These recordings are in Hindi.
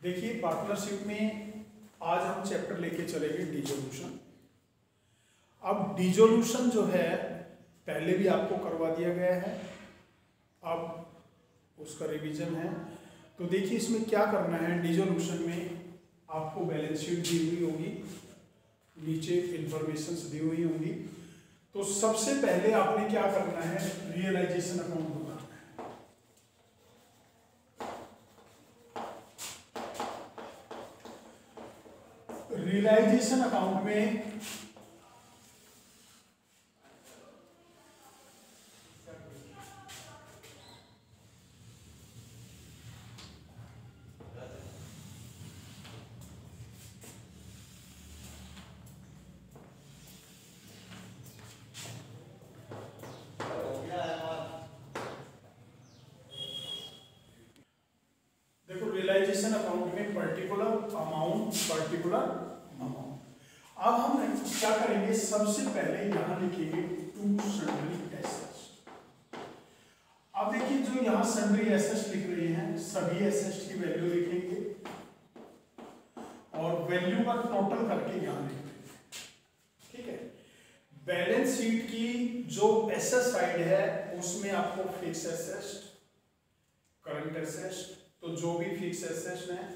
देखिए पार्टनरशिप में आज हम चैप्टर लेके चलेंगे डिसोल्यूशन। अब डिसोल्यूशन जो है पहले भी आपको करवा दिया गया है, अब उसका रिवीजन है। तो देखिए इसमें क्या करना है। डिसोल्यूशन में आपको बैलेंस शीट दी हुई होगी, नीचे इंफॉर्मेशंस दी हुई होंगी। तो सबसे पहले आपने क्या करना है, रियलाइजेशन अकाउंट बनाना है। रियलाइजेशन अकाउंट में रियलाइजेशन अकाउंट में पर्टिकुलर अमाउंट अब हम क्या करेंगे, सबसे पहले यहां लिखेंगे टू सन्ड्री एसेट्स। अब देखिए जो यहां सन्ड्री एसेट्स लिख रहे हैं, सभी एसेट्स की वैल्यू लिखेंगे और वैल्यू का टोटल करके यहां लिखेंगे। ठीक है। बैलेंस शीट की जो एसेट साइड है उसमें आपको फिक्स एसेट्स, करंट एसेट्स, तो जो भी फिक्स एसेट्स हैं,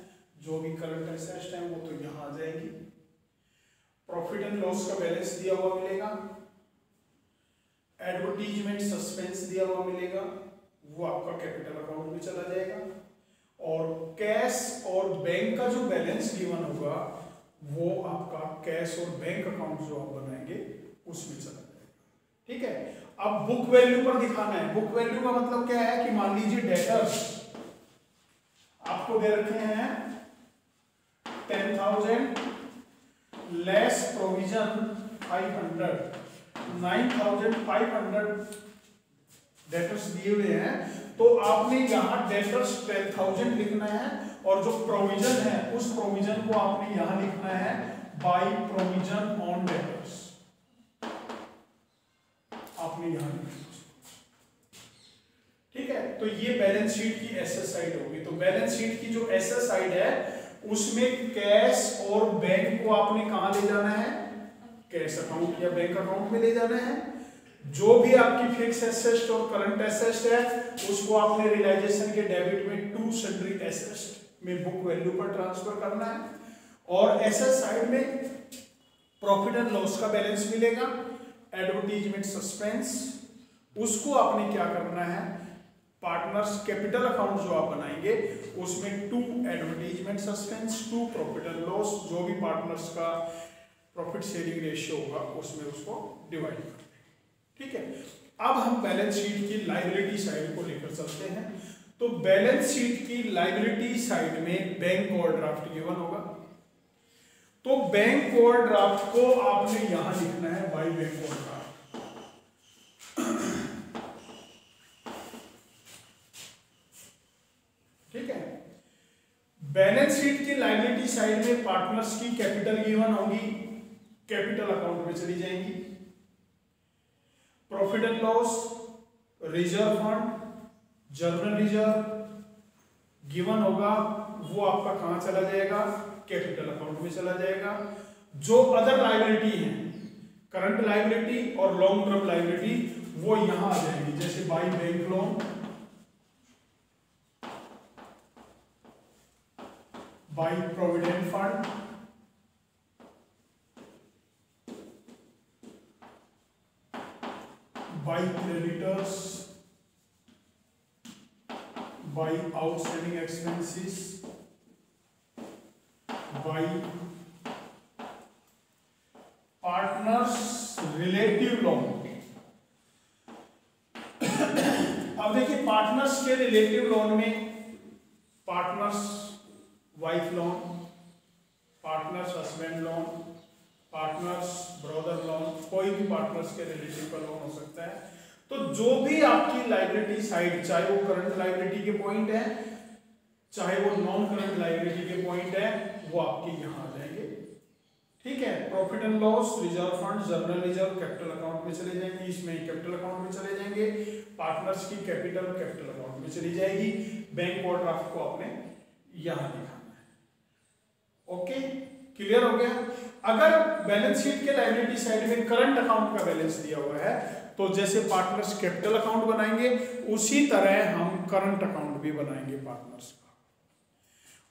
जो भी करंट एसेट्स हैं वो तो यहां आ जाएगी। प्रॉफिट एंड लॉस का बैलेंस दिया हुआ मिलेगा, एडवर्टीजमेंट सस्पेंस दिया हुआ मिलेगा, वो आपका कैपिटल अकाउंट में चला जाएगा। और कैश और बैंक का जो बैलेंस गिवन होगा वो आपका कैश और बैंक अकाउंट जो आप बनाएंगे उसमें चला जाएगा। ठीक है। अब बुक वैल्यू पर दिखाना है। बुक वैल्यू का मतलब क्या है कि मान लीजिए डेटर्स आपको दे रखे हैं 10,000 लेस प्रोविजन 500, 9,500 डेटर्स दिए हुए हैं। तो आपने यहां डेटर्स 10,000 लिखना है और जो प्रोविजन है उस प्रोविजन को आपने यहां लिखना है बाय प्रोविजन ऑन डेटर्स, आपने यहां लिखना। ठीक है। तो ये बैलेंस शीट की एसेट साइड होगी। तो बैलेंस शीट की जो एसेट साइड है उसमें कैश और बैंक को आपने कहां ले जाना है, कैश अकाउंट या बैंक अकाउंट में ले जाना है। जो भी आपकी फिक्स एसेट और करंट एसेट है उसको आपने रियलाइजेशन के डेबिट में टू सन्ड्री एसेट में बुक वैल्यू पर ट्रांसफर करना है। और एसेट साइड में प्रॉफिट एंड लॉस का बैलेंस मिलेगा, एडवर्टीजमेंट सस्पेंस, उसको आपने क्या करना है, पार्टनर्स कैपिटल अकाउंट जो आप बनाएंगे उसमें to advertisement suspense, to profit and loss, जो भी पार्टनर्स का प्रॉफिट शेयरिंग रेशियो होगा उसमें उसको डिवाइड कर दें। ठीक है। अब हम बैलेंस शीट की लायबिलिटी साइड को लेकर चलते हैं। तो बैलेंस शीट की लायबिलिटी साइड में बैंक ओवरड्राफ्ट गिवन होगा। तो बैंक ओवरड्राफ्ट को आपने यहां लिखना है बाय बैंक ओवरड्राफ्ट। ठीक है। बैलेंस शीट की लायबिलिटी साइड में पार्टनर्स की कैपिटल गिवन होगी, कैपिटल अकाउंट में चली जाएंगी। Profit and loss, reserve fund, journal reserve given होगा, वो आपका कहां चला जाएगा, कैपिटल अकाउंट में चला जाएगा। जो अदर लायबिलिटी है, करंट लायबिलिटी और लॉन्ग टर्म लायबिलिटी, वो यहां आ जाएगी, जैसे by bank loan, by provident fund, by creditors, by outstanding expenses, by partners relative loan. अब देखिए पार्टनर्स के रिलेटिव लोन में partners wife loan, partners husband loan, partners brother loan, कोई भी पार्टनर्स के रिलेटिव का लोन हो सकता है। तो जो भी आपकी लायबिलिटी साइड, चाहे वो करंट लायबिलिटी के पॉइंट है, चाहे वो नॉन करंट लायबिलिटी के पॉइंट है, वो आपके यहां आ जाएंगे। ठीक है। Profit and loss, reserve fund, journal reserve capital account में चले जाएंगे, इसमें कैपिटल अकाउंट में चले जाएंगे। पार्टनर्स की कैपिटल कैपिटल अकाउंट में चली जाएगी। बैंक ओवरड्राफ्ट को आपने यहां लिखा। ओके, क्लियर हो गया। अगर बैलेंस शीट के लायबिलिटी साइड में करंट अकाउंट का बैलेंस दिया हुआ है तो जैसे पार्टनर्स कैपिटल अकाउंट बनाएंगे उसी तरह हम करंट अकाउंट भी बनाएंगे पार्टनर्स का।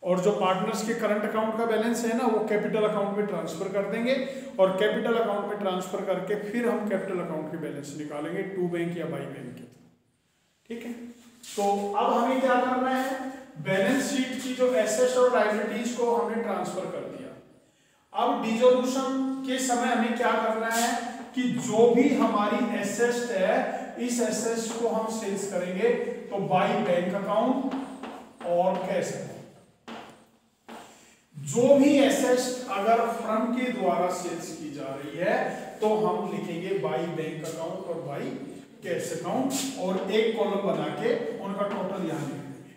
और जो पार्टनर्स के करंट अकाउंट का बैलेंस है ना वो कैपिटल अकाउंट में ट्रांसफर कर देंगे और कैपिटल अकाउंट में ट्रांसफर करके फिर हम कैपिटल अकाउंट के बैलेंस निकालेंगे टू बैंक या बाई बैंक के थ्रू। ठीक है, तो अब हमें क्या करना है, बैलेंस शीट की जो एसेट्स और लायबिलिटीज को हमने ट्रांसफर कर दिया। अब डिसोल्यूशन के समय हमें क्या करना है कि जो भी हमारी एसेट्स है इस एसेट्स को हम सेल्स करेंगे तो बाई बैंक अकाउंट और कैश अकाउंट। जो भी एसेट्स अगर फर्म के द्वारा सेल्स की जा रही है तो हम लिखेंगे बाई बैंक अकाउंट और बाई कैश अकाउंट और एक कॉलम बना के उनका टोटल यहां लिख देंगे।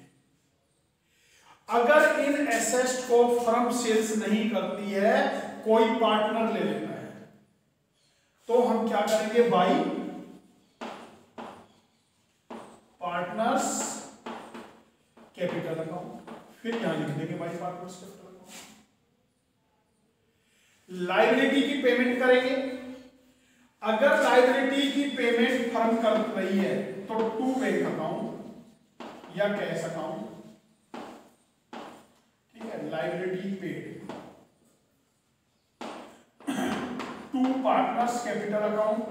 अगर इन एसेट्स को फर्म सेल्स नहीं करती है, कोई पार्टनर ले लेता है, तो हम क्या करेंगे, बाई पार्टनर्स कैपिटल अकाउंट, फिर यहां लिख देंगे by partners capital account. Liability की पेमेंट करेंगे। अगर लायबिलिटी की पेमेंट फर्म कर रही है तो टू बैंक अकाउंट या कैश अकाउंट। ठीक है, liability paid to partners capital account,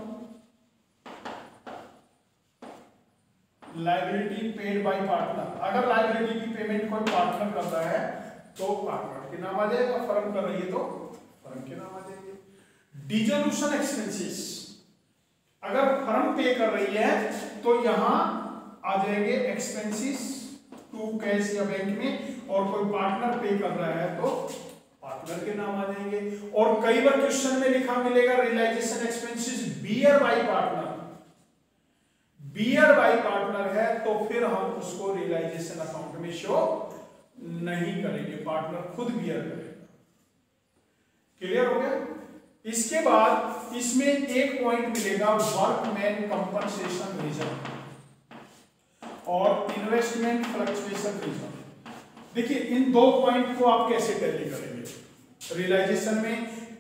liability paid by partner. अगर लायबिलिटी की पेमेंट कोई पार्टनर कर रहा है तो पार्टनर के नाम आ जाएगा, फर्म कर रही है तो फर्म के नाम आ जाएंगे। डिसोल्यूशन एक्सपेंसेस अगर फर्म पे कर रही है तो यहां आ जाएंगे एक्सपेंसेस टू कैश या बैंक में, और कोई पार्टनर पे कर रहा है तो पार्टनर के नाम आ जाएंगे। और कई बार क्वेश्चन में लिखा मिलेगा realization expenses bear by partner, bear by partner है तो फिर हम उसको रियलाइजेशन अकाउंट में शो नहीं करेंगे, पार्टनर खुद बियर करेगा। क्लियर हो गया। इसके बाद इसमें एक पॉइंट मिलेगा वर्कमैन कंपनसेशन रिजर्व और इन्वेस्टमेंट फ्लक्चुएशन रिजर्व। देखिए इन दो पॉइंट को आप कैसे टैली करेंगे रियलाइजेशन में,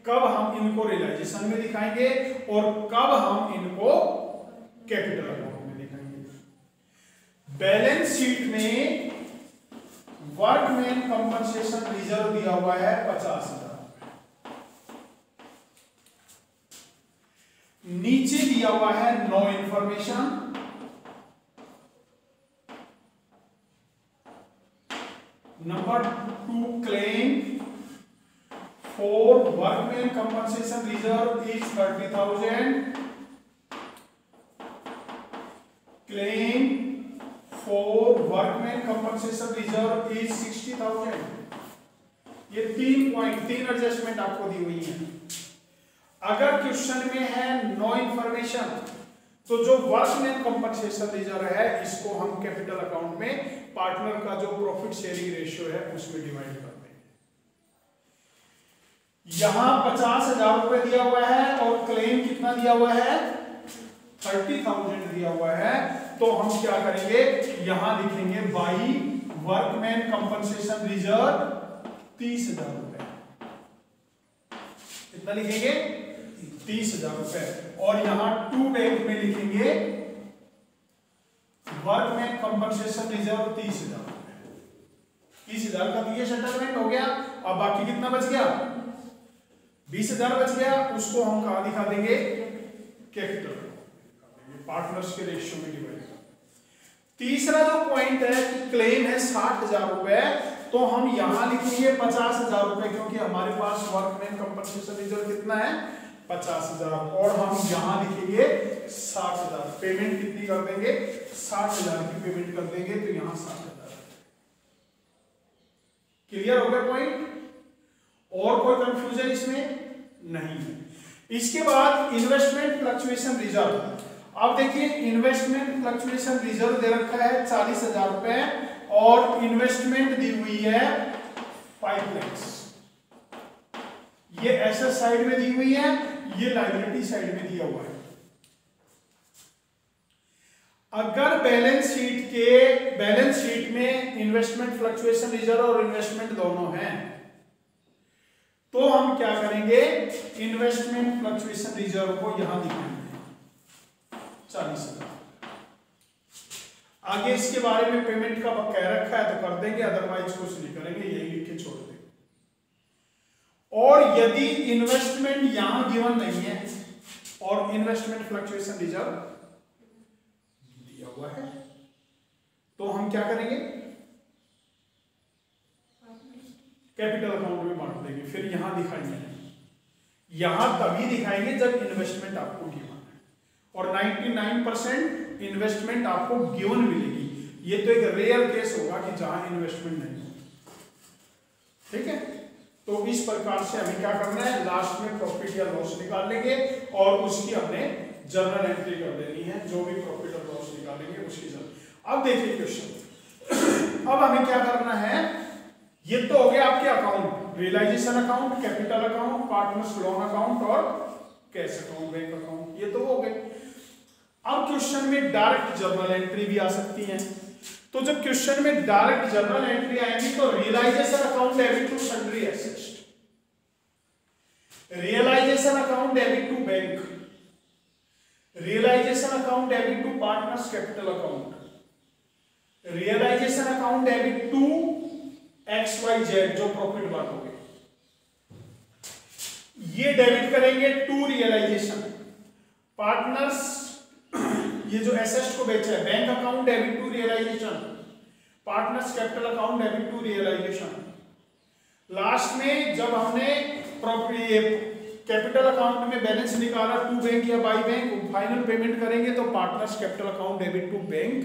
कब हम इनको रियलाइजेशन में दिखाएंगे और कब हम इनको कैपिटल अकाउंट में दिखाएंगे। बैलेंस शीट में वर्कमैन कंपनसेशन रिजर्व दिया हुआ है 50,000, नीचे दिया हुआ है no information, number 2 claim for workman compensation reserve is 30,000, claim for workman compensation reserve is 60,000। ये 3 पॉइंट 3 एडजस्टमेंट आपको दी हुई है। अगर क्वेश्चन में है नो इंफॉर्मेशन तो जो वर्कमैन कंपनसेशन रिजर्व है इसको हम कैपिटल अकाउंट में पार्टनर का जो प्रॉफिट शेयरिंग रेशियो है उसमें डिवाइड कर देंगे। यहां 50,000 रुपए दिया हुआ है और क्लेम कितना दिया हुआ है 30,000 दिया हुआ है, तो हम क्या करेंगे, यहां लिखेंगे बाई वर्कमैन कंपनसेशन रिजर्व 30,000 रुपए। कितना लिखेंगे 30,000 रुपए, और यहां टू बैंक में लिखेंगे वर्कमैन कंपनसेशन रिजर्व 30,000 रुपए। 30,000 का दिए सेटलमेंट हो गया। अब बाकी कितना बच गया 20,000 बच गया, उसको हम कहां दिखा देंगे कैपिटल पार्टनर्स के रेशियो में डिवाइड कर। तीसरा जो पॉइंट है कि क्लेम है 60,000 रुपए, तो हम यहां लिखेंगे 50,000 रुपए क्योंकि हमारे पास वर्कमैन कंपनसेशन रिजर्व कितना है 50,000, और हम यहां लिखेंगे 60,000। पेमेंट कितनी कर देंगे 60,000 की पेमेंट कर देंगे, तो यहां 60,000। क्लियर हो गया पॉइंट, और कोई कंफ्यूजन इसमें नहीं है। इसके बाद इन्वेस्टमेंट फ्लक्चुएशन रिजर्व। अब देखिए इन्वेस्टमेंट फ्लक्चुएशन रिजर्व दे रखा है 40,000 रुपए और इन्वेस्टमेंट दी हुई है 5 लाख। ये एसेट साइड में दी हुई है, ये लायबिलिटी साइड में दिया हुआ है। अगर बैलेंस शीट में इन्वेस्टमेंट फ्लक्चुएशन रिजर्व और इन्वेस्टमेंट दोनों हैं तो हम क्या करेंगे, इन्वेस्टमेंट फ्लक्चुएशन रिजर्व को यहां दिखाएंगे 40,000। आगे इसके बारे में पेमेंट का कह रखा है तो कर देंगे, अदरवाइज कुछ नहीं करेंगे, यही लिख के छोड़ देंगे। और यदि इन्वेस्टमेंट यहां गिवन नहीं है और इन्वेस्टमेंट फ्लक्चुएशन रिजर्व दिया हुआ है तो हम क्या करेंगे, कैपिटल अकाउंट में बांट देंगे। फिर यहां दिखाएंगे, यहां तभी दिखाएंगे जब इन्वेस्टमेंट आपको गिवन है, और 99% इन्वेस्टमेंट आपको गिवन मिलेगी। ये तो एक रेयर केस होगा कि जहां इन्वेस्टमेंट नहीं हो। ठीक है, तो इस प्रकार से हमें क्या करना है, लास्ट में प्रॉफिट या लॉस निकाल लेंगे और उसकी हमने जर्नल एंट्री कर देनी है, जो भी प्रॉफिट और लॉस निकालेंगे उसकी जर्नल। अब देखिए क्वेश्चन, अब हमें क्या करना है, ये तो हो गया आपके account, realization account, capital account, partners loan account और कैश अकाउंट, बैंक अकाउंट, ये तो हो गए। अब क्वेश्चन में डायरेक्ट जर्नल एंट्री भी आ सकती है। तो जब क्वेश्चन में डायरेक्ट जर्नल एंट्री आएगी तो realization account debit to sundry assets, realization account debit to bank, realization account debit to partners capital account, realization account debit to XYZ जो प्रॉफिट बांटोगे, ये डेबिट करेंगे टू रियलाइजेशन। पार्टनर्स ये जो एसेट्स को बेचा है, bank account debit to realization, partners capital account debit to realization. Last में जब हमने कैपिटल अकाउंट में बैलेंस निकाला टू बैंक या बाई बैंक, फाइनल पेमेंट करेंगे तो partners capital account debit to bank,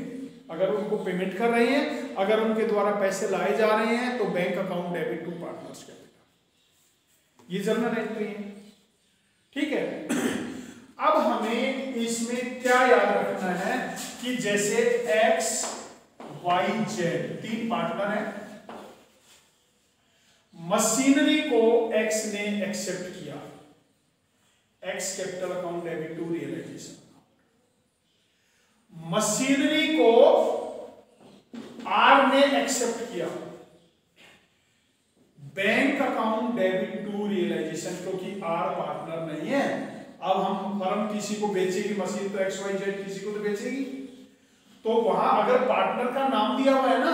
अगर उनको पेमेंट कर रहे हैं, अगर उनके द्वारा पैसे लाए जा रहे हैं तो bank account debit to partners capital. ये जर्नल एंट्री है। ठीक है, अब हमें इसमें क्या याद रखना है कि जैसे XYZ तीन पार्टनर हैं, मशीनरी को X ने एक्सेप्ट किया, X capital account debit to realization, machinery को R ने एक्सेप्ट किया, bank account debit to realization, क्योंकि R पार्टनर नहीं है। अब हम फर्म किसी को बेचेगी मशीन तो XYZ किसी को तो बेचेगी, तो वहां अगर पार्टनर का नाम दिया हुआ है ना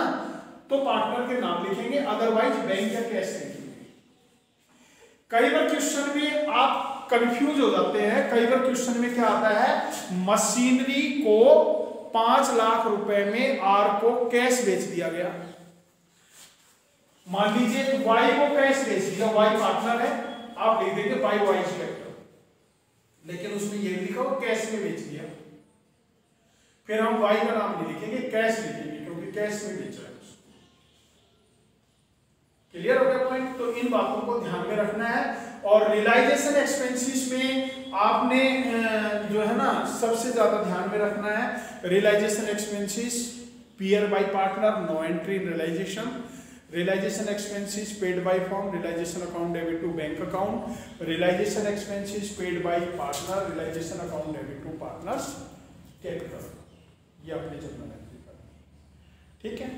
तो पार्टनर के नाम लिखेंगे, अदरवाइज बैंक या कैश लिखेंगे। कई बार क्वेश्चन में आप कंफ्यूज हो जाते हैं, कई बार क्वेश्चन में क्या आता है, मशीनरी को 5 लाख रुपए में R को कैश बेच दिया गया। मान लीजिए Y को कैश बेच दिया, Y पार्टनर है, आप लिख देंगे बाय Y कैपिटल, लेकिन उसमें ये लिखा हो कैश में बेच दिया। फिर हम Y का नाम नहीं लिखेंगे, कैश लिखेंगे, क्योंकि कैश में बेच रहा है। क्लियर हो गया पॉइंट? तो इन बातों को ध्यान में रखना है। और रियलाइजेशन एक्सपेंसेस में आपने जो है ना सबसे ज्यादा ध्यान में रखना है, realization expenses bear by partner, no entry in realization, realization expenses paid by firm, realization account debit to bank account, realization expenses paid by partner, realization account debit to partners capital। ये अपने जर्नल एंट्री करनी है। ठीक है।